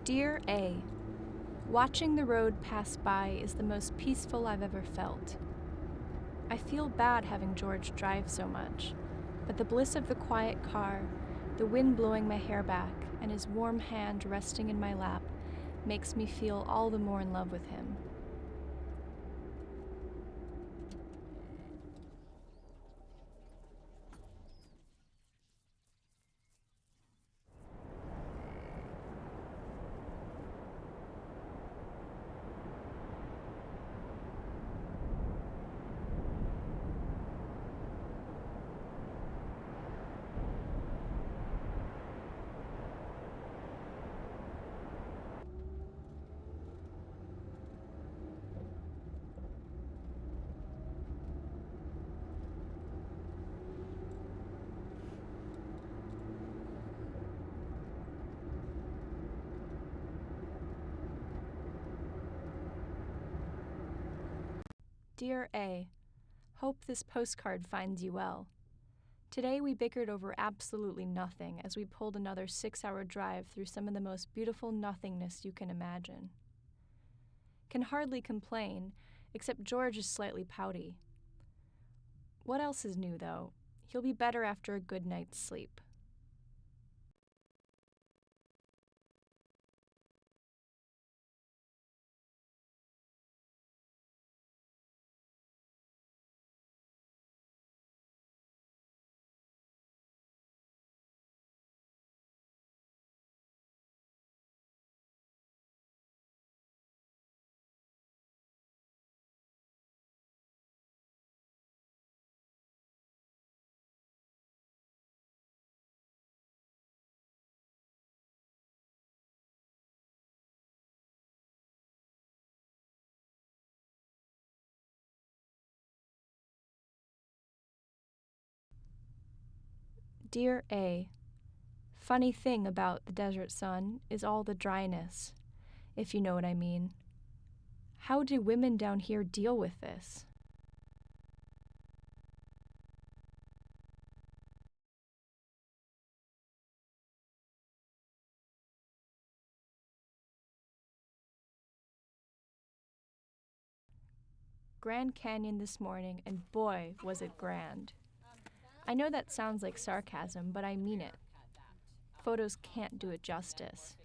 Dear A, watching the road pass by is the most peaceful I've ever felt. I feel bad having George drive so much, but the bliss of the quiet car, the wind blowing my hair back, and his warm hand resting in my lap makes me feel all the more in love with him. Dear A, hope this postcard finds you well. Today we bickered over absolutely nothing as we pulled another 6-hour drive through some of the most beautiful nothingness you can imagine. Can hardly complain, except George is slightly pouty. What else is new, though? He'll be better after a good night's sleep. Dear A, funny thing about the desert sun is all the dryness, if you know what I mean. How do women down here deal with this? Grand Canyon this morning, and boy, was it grand. I know that sounds like sarcasm, but I mean it. Photos can't do it justice.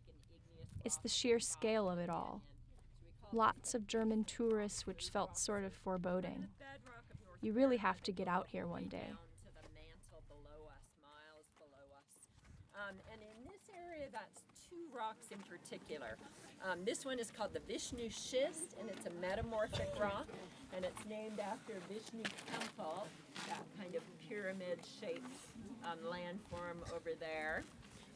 It's the sheer scale of it all. Lots of German tourists, which felt sort of foreboding. You really have to get out here one day. And in this area, that's two rocks in particular. This one is called the Vishnu Schist, and it's a metamorphic rock, and it's named after Vishnu Temple, that kind of pyramid-shaped landform over there.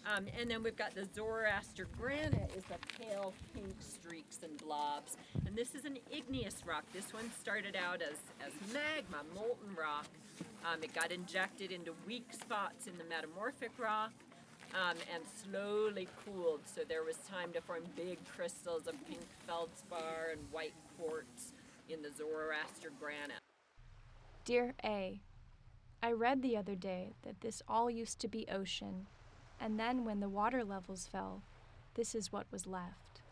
And then we've got the Zoroaster granite, is the pale pink streaks and blobs. And this is an igneous rock. This one started out as magma, molten rock. It got injected into weak spots in the metamorphic rock. And slowly cooled, so there was time to form big crystals of pink feldspar and white quartz in the Zoroaster granite. Dear A, I read the other day that this all used to be ocean, and then when the water levels fell, this is what was left.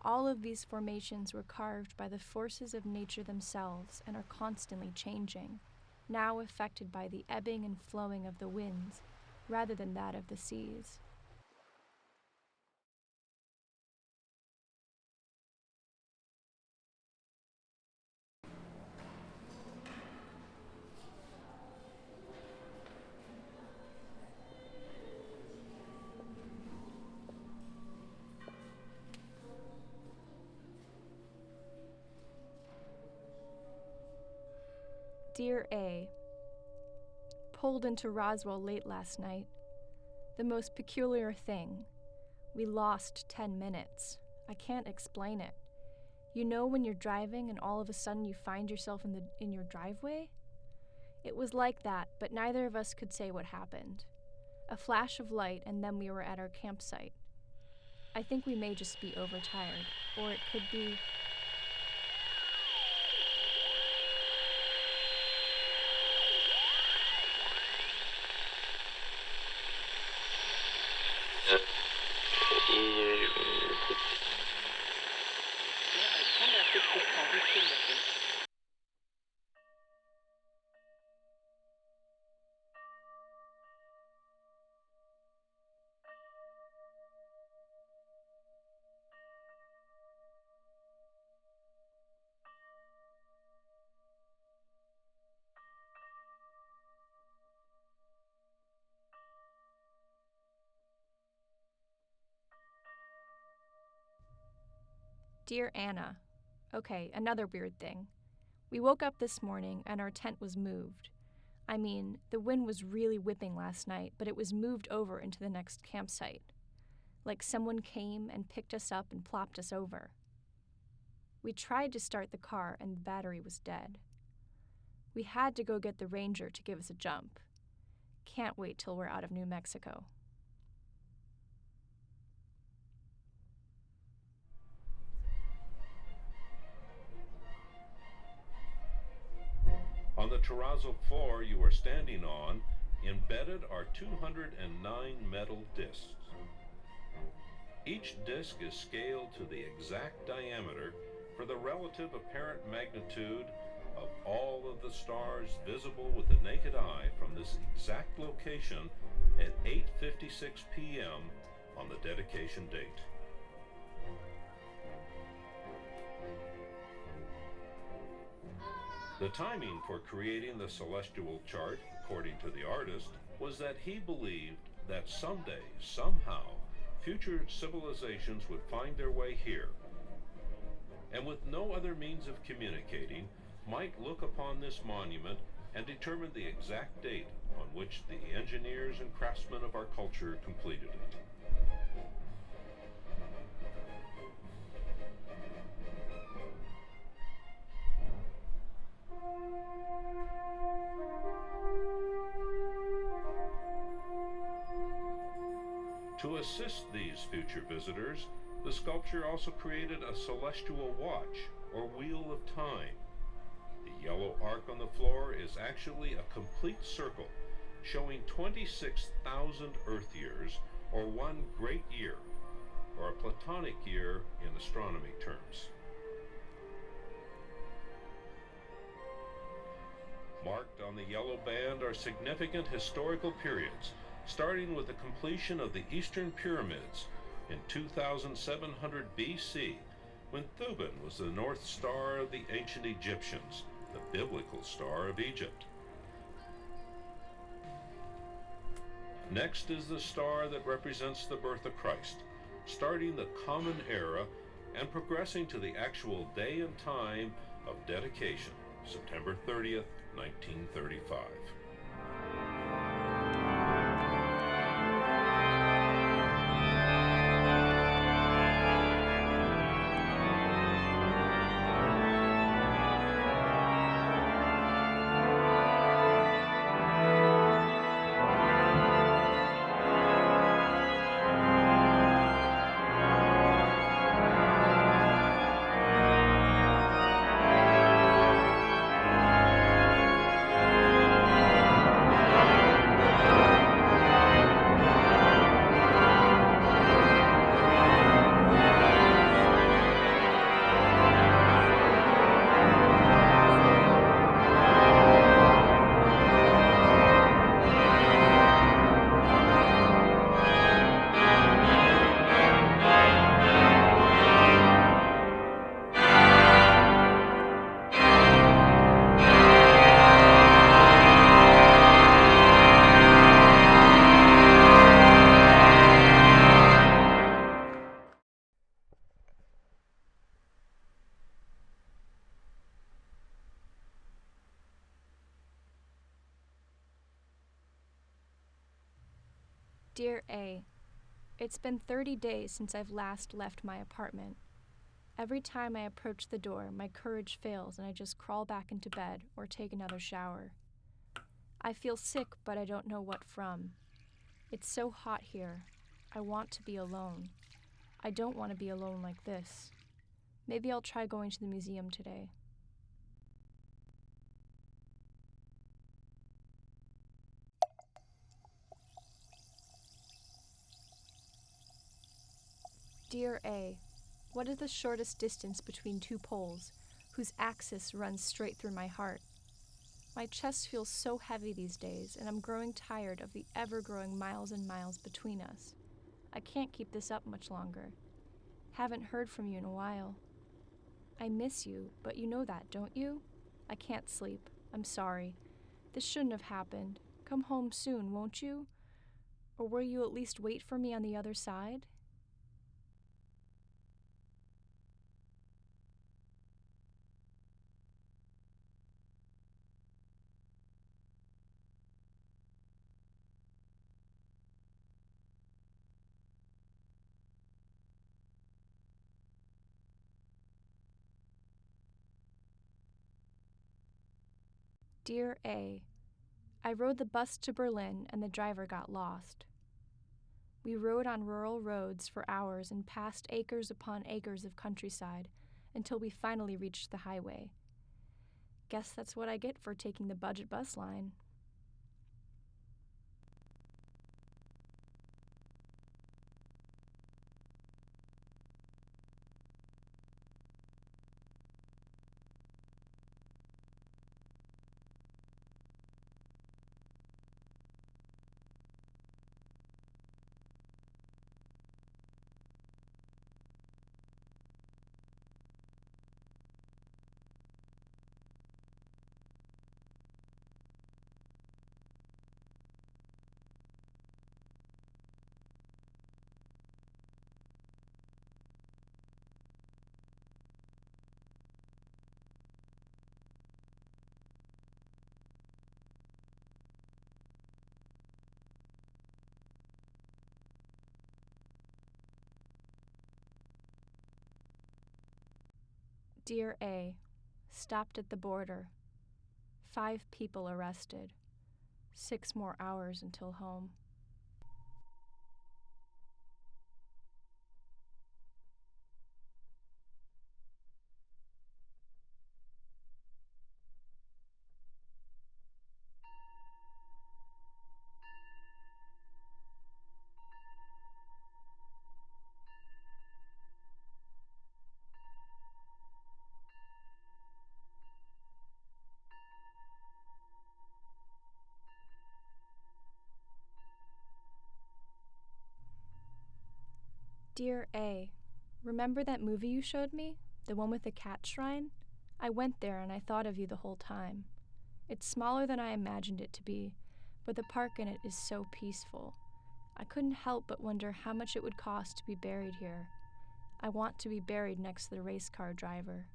All of these formations were carved by the forces of nature themselves and are constantly changing, now affected by the ebbing and flowing of the winds, rather than that of the seas. Dear A, pulled into Roswell late last night. The most peculiar thing. We lost 10 minutes. I can't explain it. You know when you're driving and all of a sudden you find yourself in your driveway? It was like that, but neither of us could say what happened. A flash of light and then we were at our campsite. I think we may just be overtired, or it could be... Dear Anna, okay, another weird thing. We woke up this morning and our tent was moved. I mean, the wind was really whipping last night, but it was moved over into the next campsite. Like someone came and picked us up and plopped us over. We tried to start the car and the battery was dead. We had to go get the ranger to give us a jump. Can't wait till we're out of New Mexico. On the terrazzo floor you are standing on, embedded are 209 metal discs. Each disc is scaled to the exact diameter for the relative apparent magnitude of all of the stars visible with the naked eye from this exact location at 8:56 p.m. on the dedication date. The timing for creating the celestial chart, according to the artist, was that he believed that someday, somehow, future civilizations would find their way here, and with no other means of communicating, might look upon this monument and determine the exact date on which the engineers and craftsmen of our culture completed it. To assist these future visitors, the sculpture also created a celestial watch, or wheel of time. The yellow arc on the floor is actually a complete circle, showing 26,000 Earth years, or one great year, or a Platonic year in astronomy terms. Marked on the yellow band are significant historical periods, starting with the completion of the Eastern Pyramids in 2700 BC, when Thuban was the North Star of the ancient Egyptians, the biblical star of Egypt. Next is the star that represents the birth of Christ, starting the Common Era and progressing to the actual day and time of dedication, September 30th, 1935. Dear A, it's been 30 days since I've last left my apartment. Every time I approach the door, my courage fails and I just crawl back into bed or take another shower. I feel sick, but I don't know what from. It's so hot here. I want to be alone. I don't want to be alone like this. Maybe I'll try going to the museum today. Dear A, what is the shortest distance between two poles, whose axis runs straight through my heart? My chest feels so heavy these days, and I'm growing tired of the ever-growing miles and miles between us. I can't keep this up much longer. Haven't heard from you in a while. I miss you, but you know that, don't you? I can't sleep. I'm sorry. This shouldn't have happened. Come home soon, won't you? Or will you at least wait for me on the other side? Dear A, I rode the bus to Berlin and the driver got lost. We rode on rural roads for hours and passed acres upon acres of countryside until we finally reached the highway. Guess that's what I get for taking the budget bus line. Dear A, stopped at the border. 5 people arrested. 6 more hours until home. Dear A, remember that movie you showed me? The one with the cat shrine? I went there and I thought of you the whole time. It's smaller than I imagined it to be, but the park in it is so peaceful. I couldn't help but wonder how much it would cost to be buried here. I want to be buried next to the race car driver.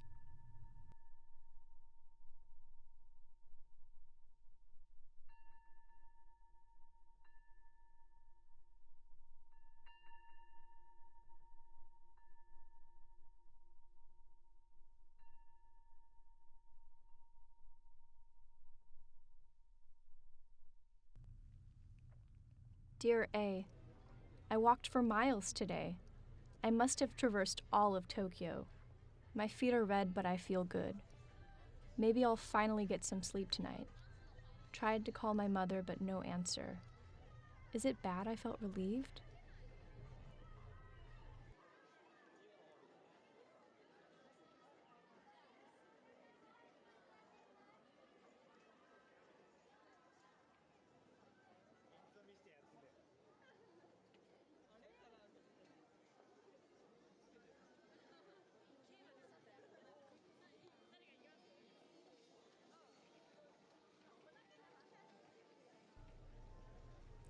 Dear A, I walked for miles today. I must have traversed all of Tokyo. My feet are red, but I feel good. Maybe I'll finally get some sleep tonight. Tried to call my mother, but no answer. Is it bad I felt relieved?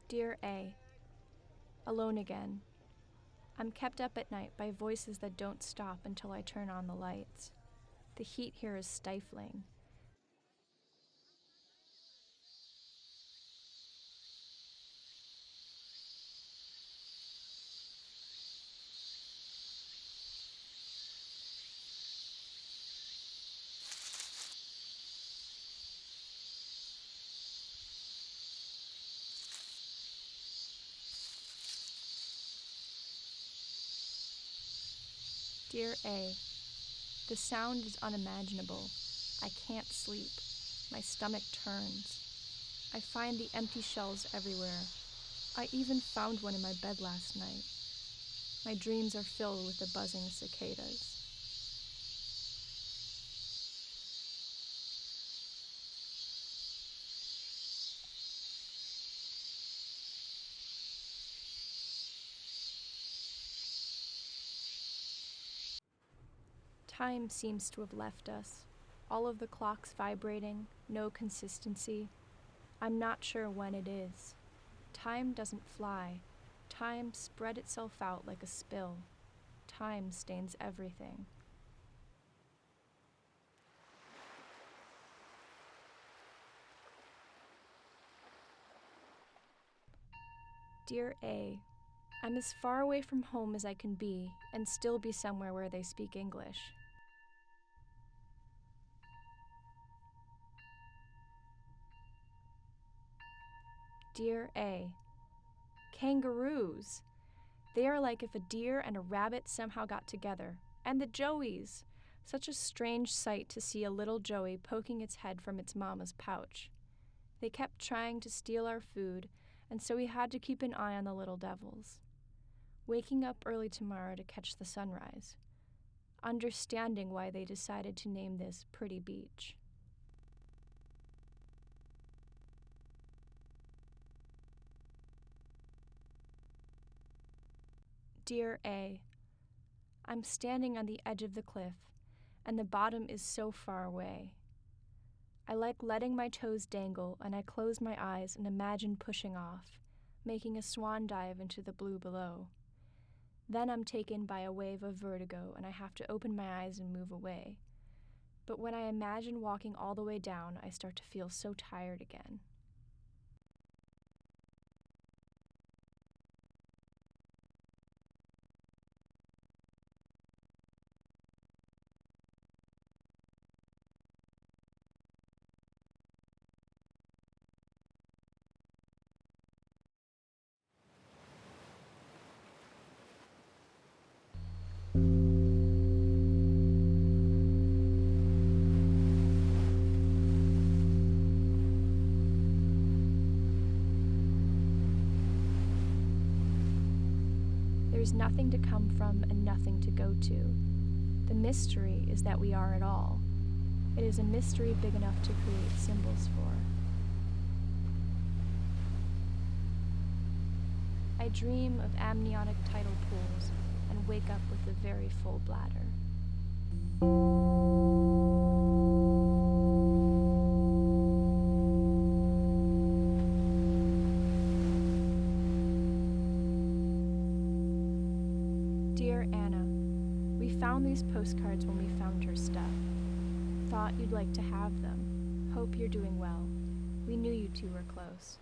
Dear A, alone again. I'm kept up at night by voices that don't stop until I turn on the lights. The heat here is stifling. Dear A, the sound is unimaginable. I can't sleep. My stomach turns. I find the empty shells everywhere. I even found one in my bed last night. My dreams are filled with the buzzing cicadas. Time seems to have left us. All of the clocks vibrating, no consistency. I'm not sure when it is. Time doesn't fly. Time spread itself out like a spill. Time stains everything. Dear A, I'm as far away from home as I can be and still be somewhere where they speak English. Dear A. Kangaroos! They are like if a deer and a rabbit somehow got together. And the joeys! Such a strange sight to see a little joey poking its head from its mama's pouch. They kept trying to steal our food, and so we had to keep an eye on the little devils. Waking up early tomorrow to catch the sunrise. Understanding why they decided to name this Pretty Beach. Dear A. I'm standing on the edge of the cliff, and the bottom is so far away. I like letting my toes dangle, and I close my eyes and imagine pushing off, making a swan dive into the blue below. Then I'm taken by a wave of vertigo, and I have to open my eyes and move away. But when I imagine walking all the way down, I start to feel so tired again. There's nothing to come from and nothing to go to. The mystery is that we are at all. It is a mystery big enough to create symbols for. I dream of amniotic tidal pools and wake up with a very full bladder. Dear Anna, we found these postcards when we found your stuff. Thought you'd like to have them. Hope you're doing well. We knew you two were close.